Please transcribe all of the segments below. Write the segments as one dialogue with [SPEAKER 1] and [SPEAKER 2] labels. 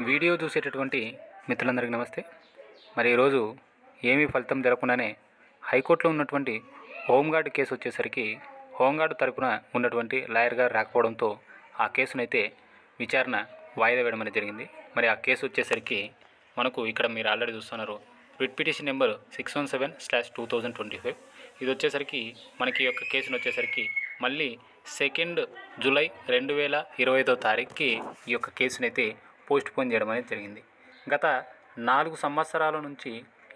[SPEAKER 1] Video చూసేటటువంటి మిత్రులందరికీ నమస్తే. మరి ఈరోజు ఏమీ ఫలితం జరగకుండానే హైకోర్టులో ఉన్నటువంటి హోంగార్డ్ కేసు వచ్చేసరికి హోంగార్డ్ తరపున ఉన్నటువంటి లాయర్ గారు రాకపోవడంతో ఆ కేసునైతే విచారణ వాయిదా వేయడం అనేది జరిగింది. మరి ఆ కేసు వచ్చేసరికి మనకు ఇక్కడ మీరు ఆల్రెడీ చూస్తున్నారు, రిట్ పిటిషన్ నెంబర్ 617/2025. ఇది వచ్చేసరికి మనకి యొక్క కేసును వచ్చేసరికి మళ్ళీ 2 జూలై 2025 ఈ యొక్క కేసునైతే పోస్ట్ పోన్ చేయడం అనేది జరిగింది. గత 4 సంవత్సరాల నుంచి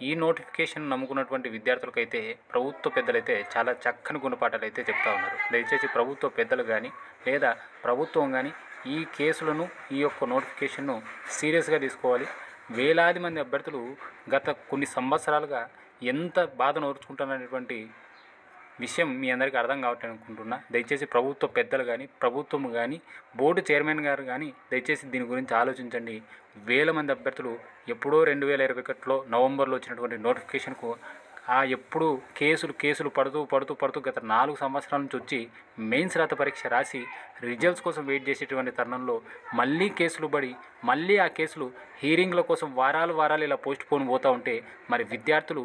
[SPEAKER 1] ఈ నోటిఫికేషన్ నమ్ముకున్నటువంటి విద్యార్థులకైతే ప్రభుత్వ పెద్దలైతే చాలా చక్కని గుణపాఠాలు అయితే చెప్తా ఉన్నారు. దయచేసి ప్రభుత్వ పెద్దలు కానీ లేదా ప్రభుత్వం కానీ ఈ కేసులను ఈ యొక్క నోటిఫికేషన్ను సీరియస్గా తీసుకోవాలి. వేలాది మంది అభ్యర్థులు గత కొన్ని సంవత్సరాలుగా ఎంత బాధను ఓర్చుకుంటున్నటువంటి విషయం మీ అందరికీ అర్థం కావట్లేదు అనుకుంటున్నా. దయచేసి ప్రభుత్వ పెద్దలు కానీ ప్రభుత్వం కానీ బోర్డు చైర్మన్ గారు కానీ దయచేసి దీని గురించి ఆలోచించండి. వేల మంది అభ్యర్థులు ఎప్పుడో 2021లో నవంబర్లో వచ్చినటువంటి నోటిఫికేషన్కు ఎప్పుడు కేసులు పడుతూ గత 4 సంవత్సరాల నుంచి వచ్చి మెయిన్స్ రాత పరీక్ష రాసి రిజల్ట్స్ కోసం వెయిట్ చేసేటువంటి తరుణంలో మళ్ళీ కేసులు పడి మళ్ళీ ఆ కేసులు హీరింగ్ల కోసం వారాలు ఇలా పోస్ట్ పోన్ పోతూ ఉంటే మరి విద్యార్థులు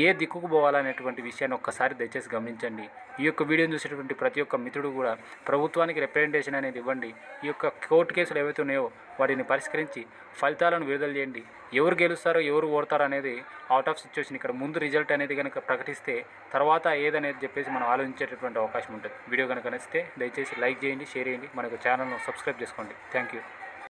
[SPEAKER 1] ఏ దిక్కుకు పోవాలనేటువంటి విషయాన్ని ఒక్కసారి దయచేసి గమనించండి. ఈ యొక్క వీడియోని చూసేటువంటి ప్రతి ఒక్క మిత్రుడు కూడా ప్రభుత్వానికి రిప్రజెంటేషన్ అనేది ఇవ్వండి. ఈ యొక్క కోర్టు కేసులు ఏవైతే ఉన్నాయో వాటిని పరిష్కరించి ఫలితాలను విడుదల చేయండి. ఎవరు గెలుస్తారో ఎవరు ఓడతారో అనేది అవుట్ ఆఫ్ సిచ్యువేషన్. ఇక్కడ ముందు రిజల్ట్ అనేది కనుక ప్రకటిస్తే తర్వాత ఏదనేది చెప్పేసి మనం ఆలోచించేటటువంటి అవకాశం ఉంటుంది. వీడియో కనుక నచ్చితే దయచేసి లైక్ చేయండి, షేర్ చేయండి, మనకు ఛానల్ను సబ్స్క్రైబ్ చేసుకోండి. Thank you.